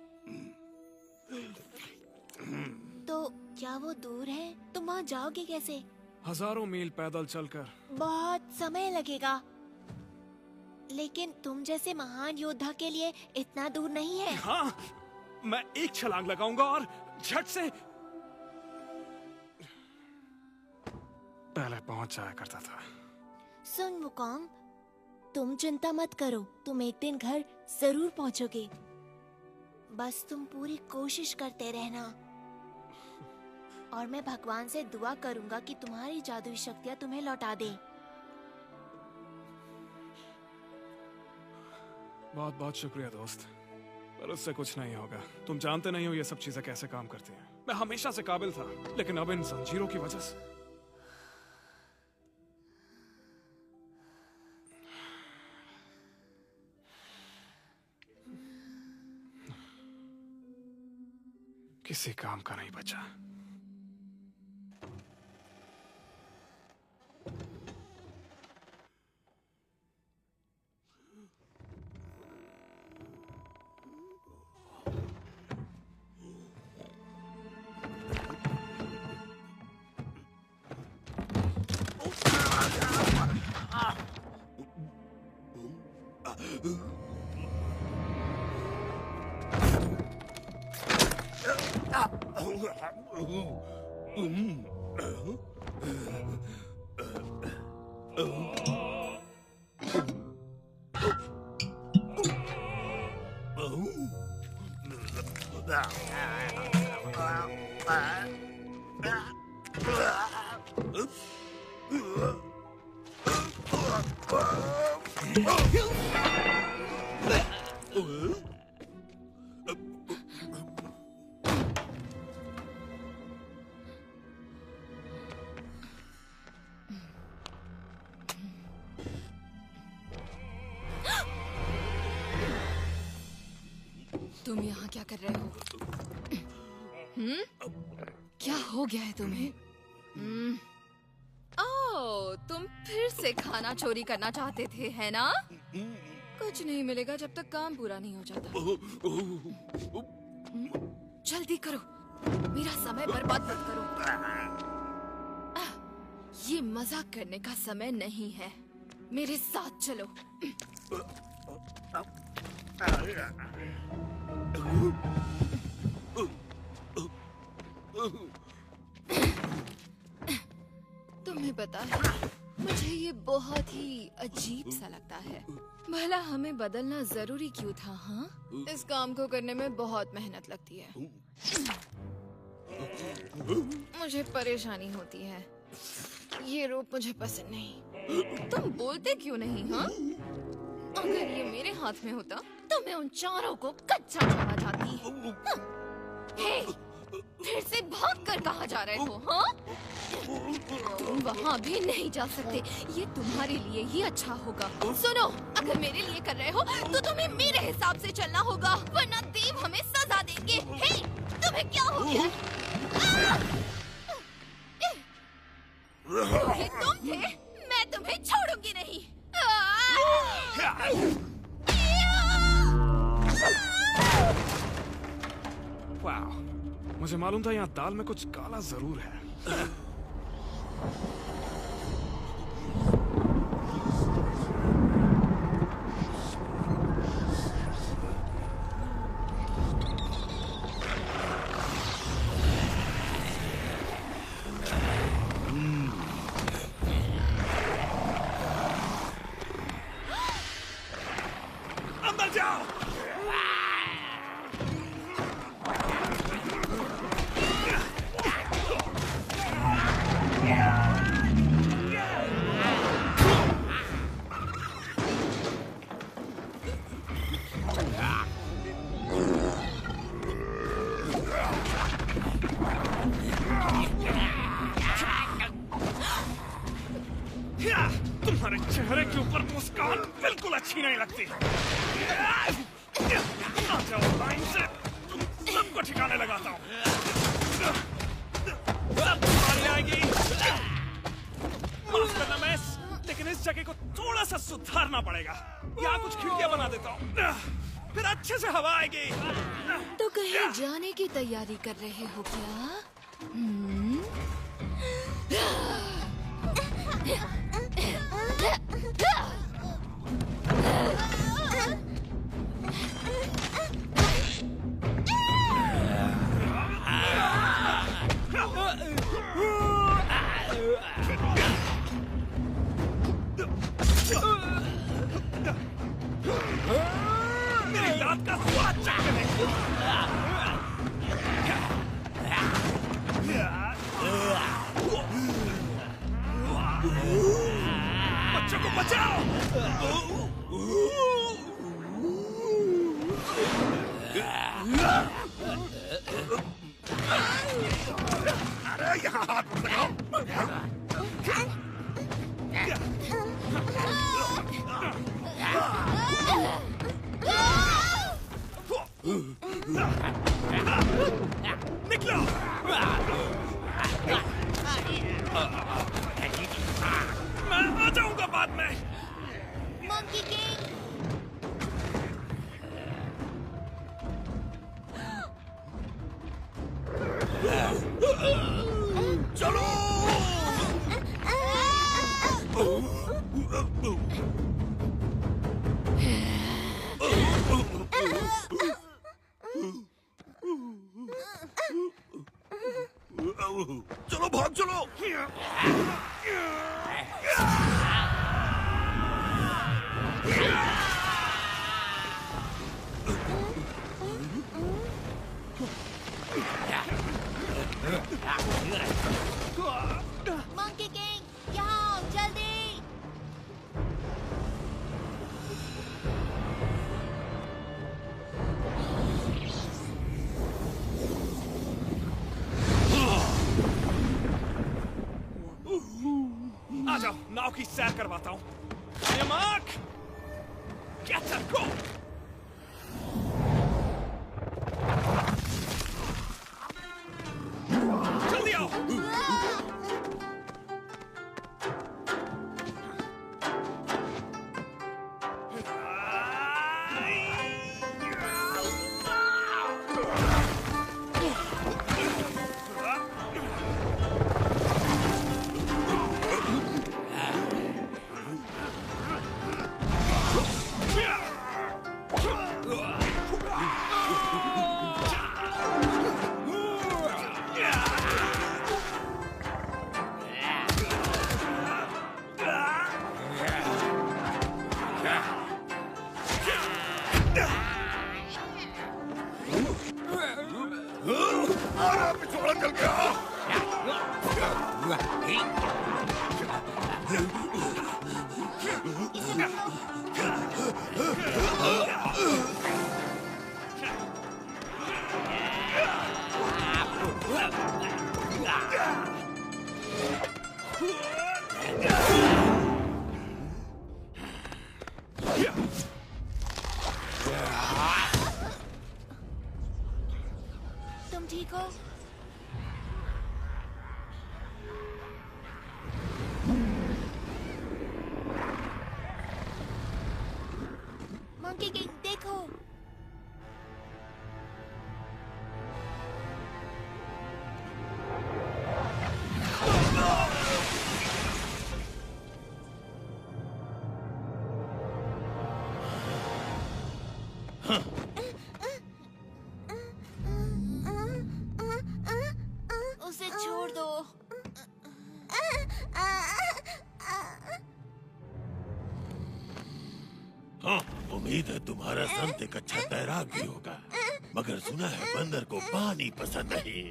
तो क्या वो दूर है? तुम वहाँ जाओगे कैसे? हजारों मील पैदल चलकर। बहुत समय लगेगा। लेकिन तुम जैसे महान योद्धा के लिए इतना दूर नहीं है। हाँ, मैं एक छलांग लगाऊंगा और झट से पहले पहुंच जाया करता था। सुन वुकोंग, तुम चिंता मत करो, तुम एक दिन घर जरूर पहुंचोगे। बस तुम पूरी कोशिश करते रहना। और मैं भगवान से दुआ करूंगा कि तुम्हारी जादुई शक्तियां तुम्हें लौटा दे। बहुत बहुत शुक्रिया दोस्त, पर उससे कुछ नहीं होगा। तुम जानते नहीं हो ये सब चीजें कैसे काम करती हैं। मैं हमेशा से काबिल था, लेकिन अब इन जंजीरों की वजह से। किसी काम का नहीं बचा। तुम यहाँ क्या कर रहे हो? क्या हो गया है तुम्हें? ओह, तुम फिर से खाना चोरी करना चाहते थे, है ना? कुछ नहीं मिलेगा जब तक काम पूरा नहीं हो जाता। जल्दी करो, मेरा समय बर्बाद मत करो। ये मजाक करने का समय नहीं है। मेरे साथ चलो। तुम्हें पता है, मुझे ये बहुत ही अजीब सा लगता है। भला हमें बदलना जरूरी क्यों था? हाँ, इस काम को करने में बहुत मेहनत लगती है। मुझे परेशानी होती है। ये रूप मुझे पसंद नहीं। तुम बोलते क्यों नहीं? हाँ, अगर ये मेरे हाथ में होता तो मैं उन चारों को कच्चा छोड़ा जाती। हाँ। हे, फिर से भागकर कहाँ जा रहे हो? हाँ, तुम वहाँ भी नहीं जा सकते। ये तुम्हारे लिए ही अच्छा होगा। सुनो, अगर मेरे लिए कर रहे हो तो तुम्हें मेरे हिसाब से चलना होगा, वरना देव हमें सजा देंगे। हे, तुम्हें क्या हो गया? ये तुम थे? मैं तुम्हें छोड़ूंगी नहीं। वाह, मुझे मालूम था यहाँ दाल में कुछ काला जरूर है। अंदर जाओ। तुम्हारे चेहरे के ऊपर मुस्कान बिल्कुल अच्छी नहीं लगती। आ जाओ लाइन से, तुम सबको ठिकाने लगाता हूँ। सब तुम्हारी आएगी। माफ करना मैस, लेकिन इस जगह को थोड़ा सा सुधारना पड़ेगा। यहाँ कुछ खिड़कियाँ बना देता हूँ, फिर अच्छे से हवा आएगी। तो कहीं जाने की तैयारी कर रहे हो क्या? मेरी याद का स्वाद चखने। बच्चों को बचाओ। अरे यहाँ हाथ मत लगाओ। निकलो। मैं आ जाऊंगा बाद में। मंकी किंग, चलो। चलो भाग चलो। मंकी किंग, यहाँ आओ जल्दी। आ जाओ, नाव की सैर करवाता हूँ। Mark, get her, go। जल्दी आओ। अरे पिछोड़ा चल गया। तुम ठीक हो? मंकी किंग देखो। उसे छोड़ दो। हाँ, उम्मीद है तुम्हारा संत एक अच्छा तैराक भी होगा, मगर सुना है बंदर को पानी पसंद नहीं।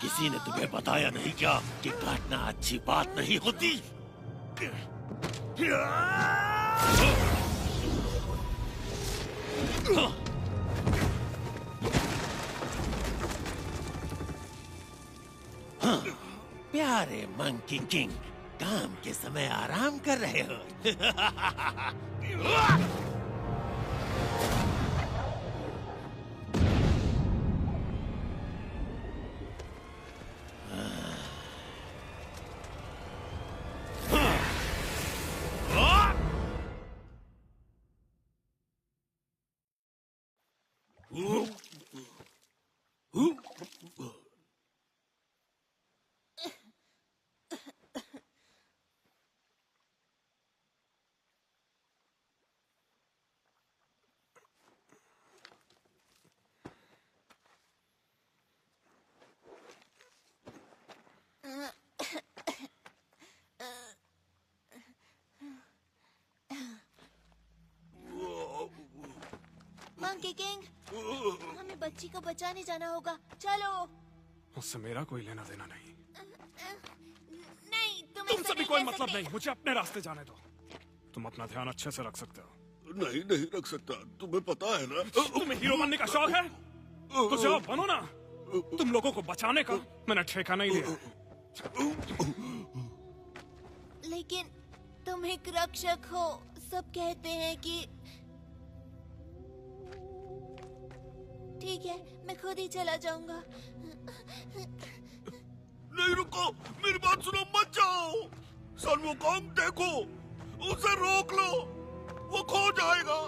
किसी ने तुम्हें बताया नहीं क्या कि काटना अच्छी बात नहीं होती? हाँ, प्यारे मंकी किंग, काम के समय आराम कर रहे हो। मंकी किंग, हमें बच्ची को बचाने जाना होगा। चलो। उससे मेरा कोई लेना देना नहीं। नहीं, तुमसे भी कोई मतलब नहीं। मुझे अपने रास्ते जाने दो। तुम अपना ध्यान अच्छे से रख सकते हो। नहीं नहीं रख सकता, तुम्हें पता है ना। तुम्हें हीरो बनने का शौक है तो जाओ बनो ना। तुम लोगों को बचाने का मैंने ठेका नहीं लिया। लेकिन तुम एक रक्षक हो, सब कहते हैं कि। ठीक है, मैं खुद ही चला जाऊंगा। नहीं रुको, मेरी बात सुनो, मत जाओ। सन वुकोंग देखो, उसे रोक लो, वो खो जाएगा।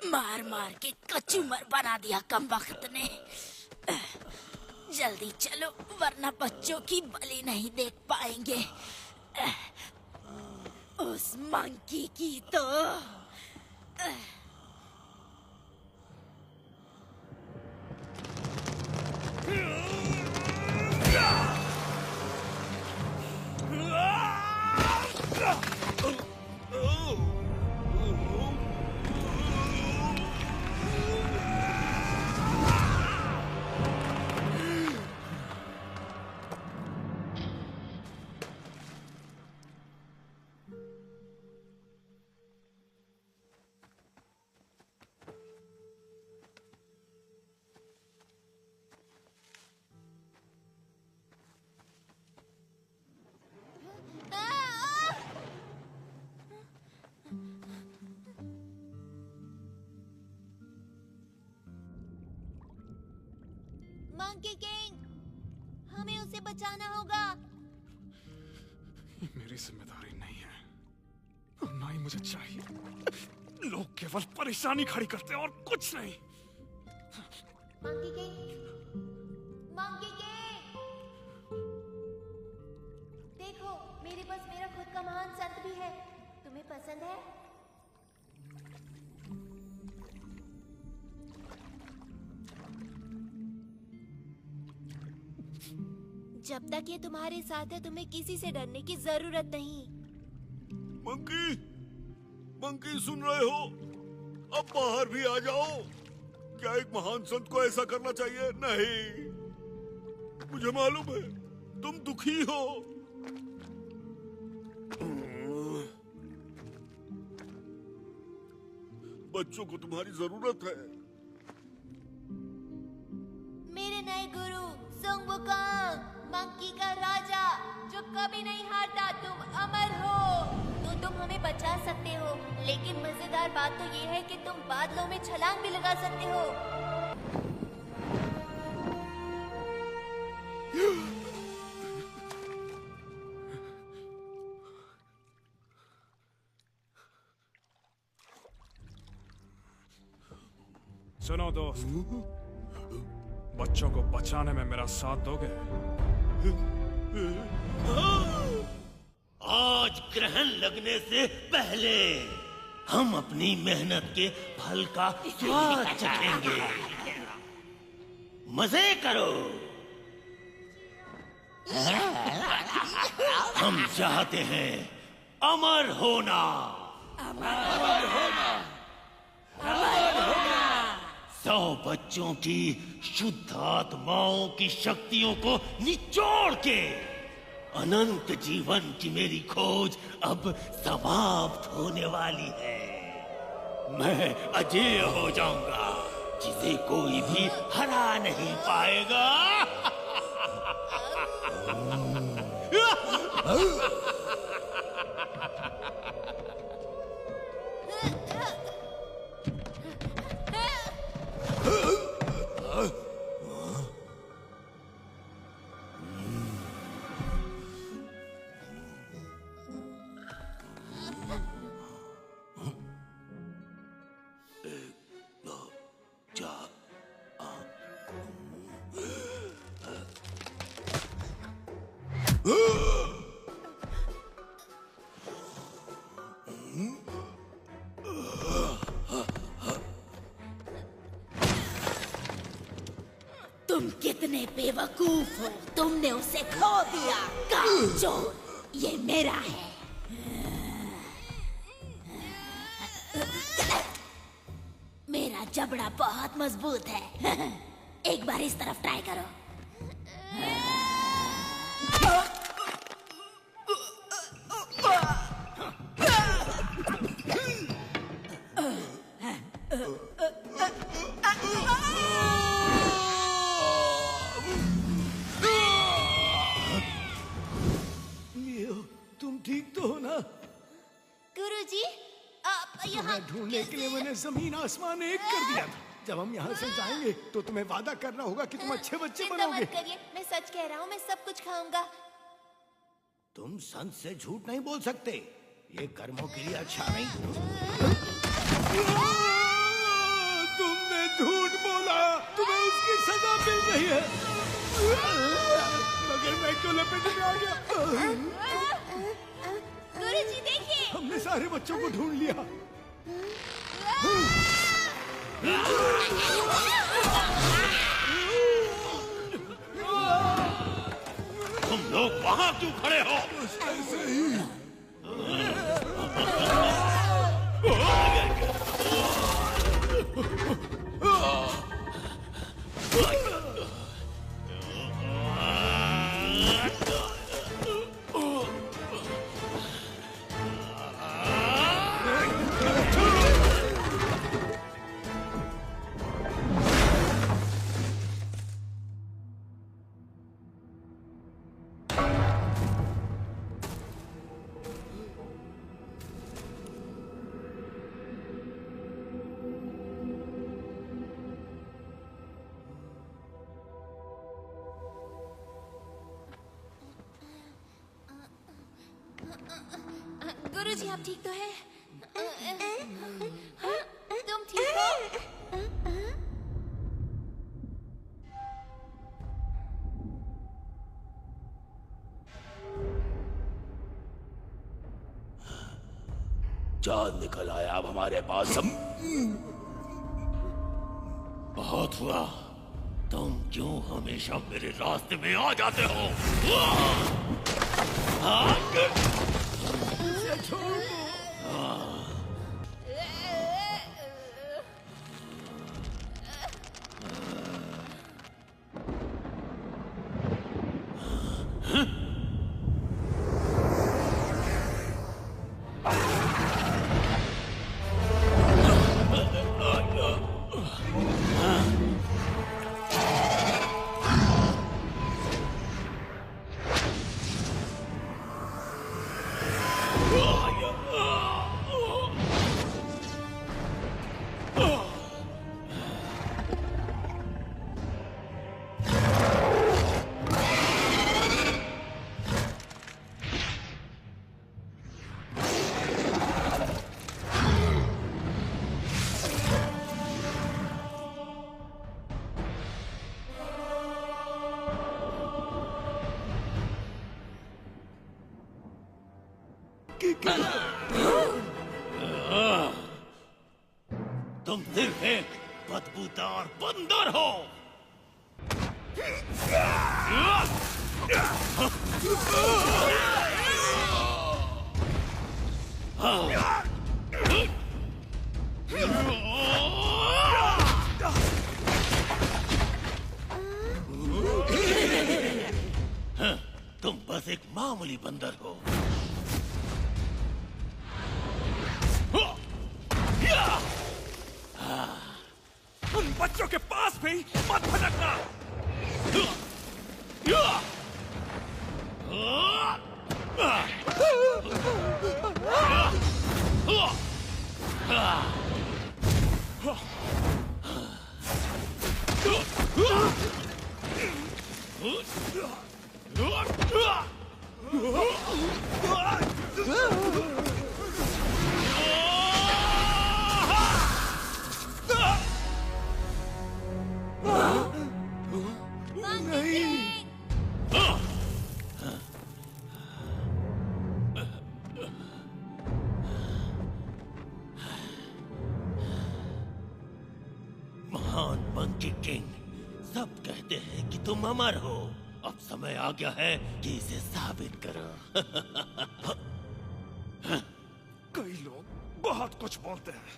मार मार के कचूमर बना दिया कमबख्त ने। जल्दी चलो वरना बच्चों की बलि नहीं देख पाएंगे। उस मंकी की तो। मंकी किंग, हमें उसे बचाना होगा। ये मेरी जिम्मेदारी नहीं है और ना ही मुझे चाहिए। लोग केवल परेशानी खड़ी करते हैं और कुछ नहीं। मंकी किंग, मंकी किंग, देखो मेरे पास मेरा खुद का महान संत भी है। तुम्हें पसंद है? जब तक ये तुम्हारे साथ है तुम्हें किसी से डरने की जरूरत नहीं। मंकी, मंकी सुन रहे हो? अब बाहर भी आ जाओ। क्या एक महान संत को ऐसा करना चाहिए? नहीं, मुझे मालूम है तुम दुखी हो। बच्चों को तुम्हारी जरूरत है। मेरे नए गुरु सुंग वुकोंग, मंकी का राजा जो कभी नहीं हारता, तुम अमर हो। तो तुम हमें बचा सकते हो, लेकिन मजेदार बात तो ये है कि तुम बादलों में छलांग भी लगा सकते हो। सुनो दोस्त, बच्चों को बचाने में मेरा साथ दोगे? आज ग्रहण लगने से पहले हम अपनी मेहनत के फल का स्वाद चखेंगे। मजे करो। हम चाहते हैं अमर होना। अमर होना। 100 बच्चों की शुद्ध आत्माओं की शक्तियों को निचोड़ के अनंत जीवन की मेरी खोज अब समाप्त होने वाली है। मैं अजेय हो जाऊंगा, जिसे कोई भी हरा नहीं पाएगा। तुम कितने बेवकूफ हो, तुमने उसे खो दिया। कामचोर, ये मेरा है। मेरा जबड़ा बहुत मजबूत है। एक बार इस तरफ ट्राई करो। तुम ठीक तो हो ना? गुरुजी, आप यहाँ ढूंढने के लिए मैंने जमीन आसमान एक कर दिया था। जब हम यहाँ से जाएंगे तो तुम्हें वादा करना होगा कि तुम अच्छे बच्चे चिंता बनोगे। मत करिए, मैं सच कह रहा हूँ, मैं सब कुछ खाऊंगा। तुम संत से झूठ नहीं बोल सकते, ये कर्मों के लिए अच्छा नहीं। तुमने झूठ बोला, तुम्हें उसकी सजा मिल गई है। मगर मैं क्यों लपेट में आ गया? गुरुजी देखिए, हमने सारे बच्चों को ढूंढ लिया। तुम लोग वहां क्यों खड़े हो? ऐसे ही। जी आप ठीक तो हैं? हाँ, तुम ठीक हो? चांद निकल आया अब हमारे पास सब। बहुत हुआ, तुम क्यों हमेशा मेरे रास्ते में आ जाते हो? तुम सिर्फ एक बदबूदार बंदर हो। तुम बस एक मामूली बंदर हो। उन बच्चों के पास भी मत भटकना। महान मंकी किंग, सब कहते हैं कि तुम अमर हो। अब समय आ गया है कि इसे साबित करो। कई लोग बहुत कुछ बोलते हैं,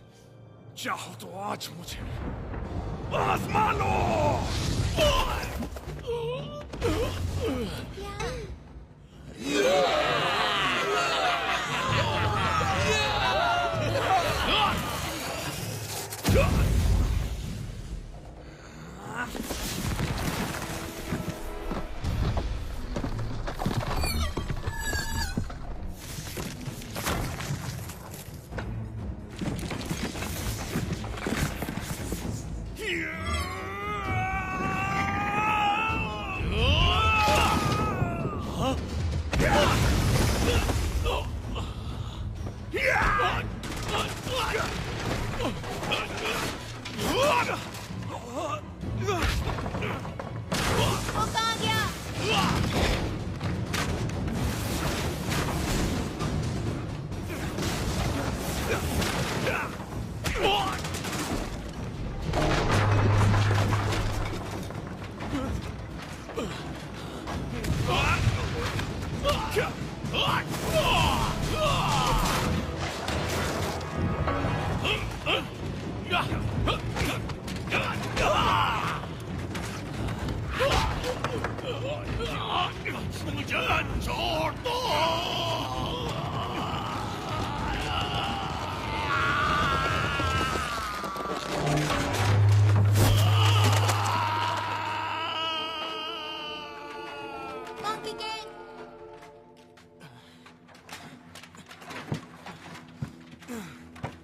चाहो तो आज मुझे आजमा लो।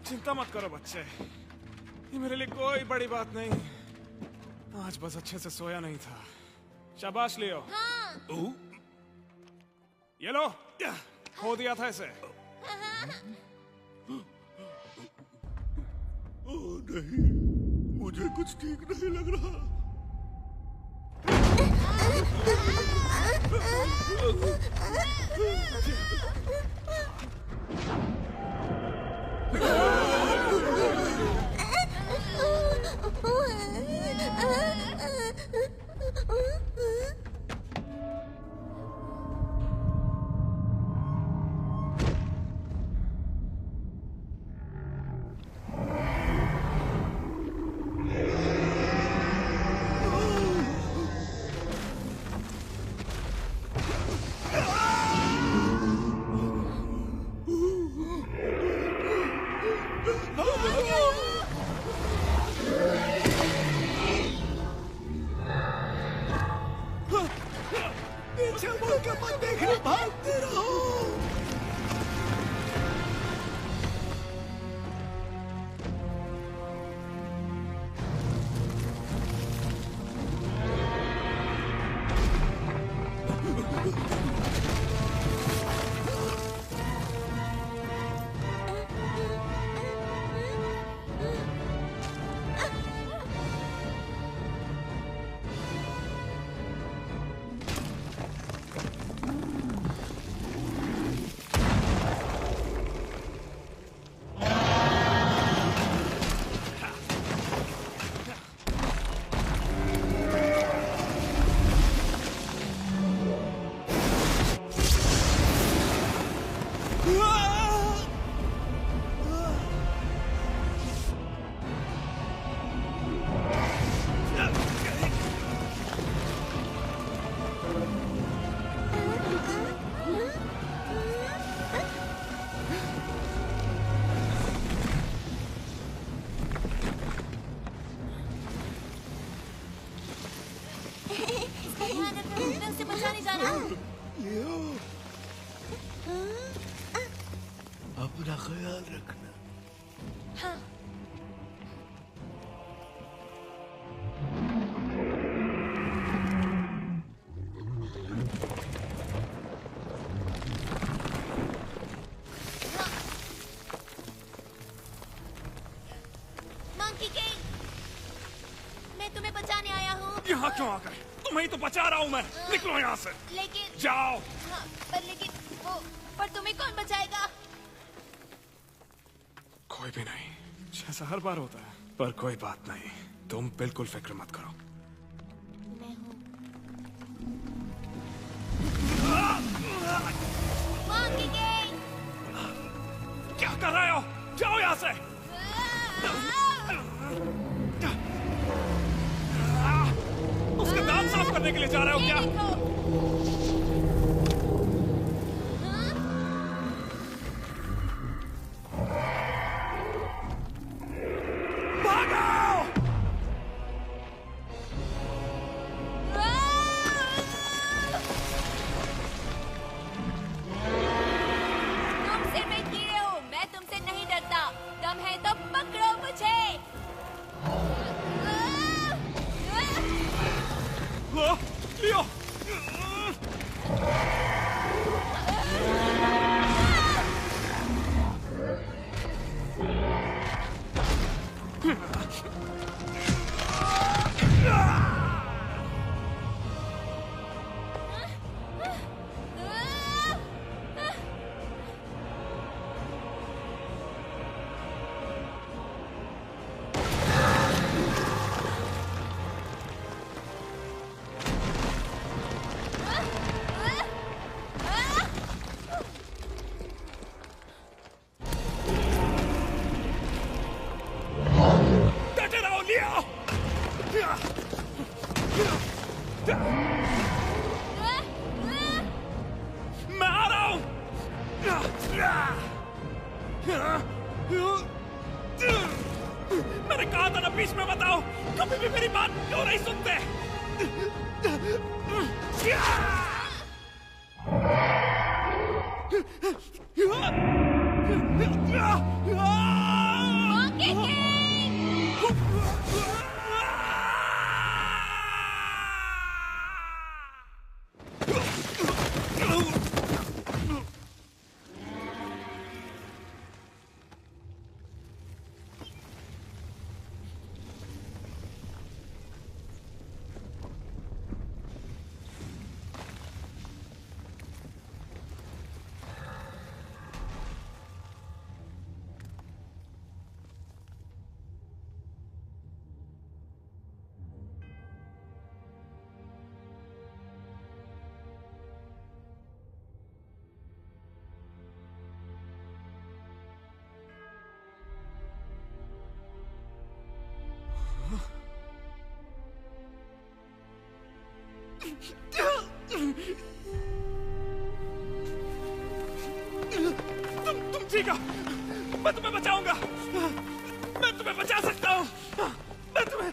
चिंता मत करो बच्चे, ये मेरे लिए कोई बड़ी बात नहीं। आज बस अच्छे से सोया नहीं था। शाबाश लियो। हाँ। ये लो, खो दिया था इसे। हाँ। ओह नहीं, मुझे कुछ ठीक नहीं लग रहा। पीछे मुड़ के मत देखना, भागते रहो। उसे बचाने जाना। अपना ख्याल रखना। हाँ। मंकी किंग, मैं तुम्हें बचाने आया हूँ। यहाँ क्यों आ गए? तुम्हें ही तो बचा रहा हूँ मैं। निकलो यहाँ से। लेकिन जाओ। हाँ, पर तुम्हें कौन बचाएगा? कोई भी नहीं, जैसा हर बार होता है। पर कोई बात नहीं, तुम बिल्कुल फिक्र मत करो। मैं हूँ। मंकी किंग, क्या कर रहे हो? जाओ यहाँ से। उसके दांत साफ करने के लिए जा रहे हो क्या? मैंने कहा था ना बीच में बताओ, कभी भी मेरी बात क्यों नहीं सुनते? बचिएगा, मैं तुम्हें बचाऊंगा, मैं तुम्हें बचा सकता हूँ, मैं तुम्हें।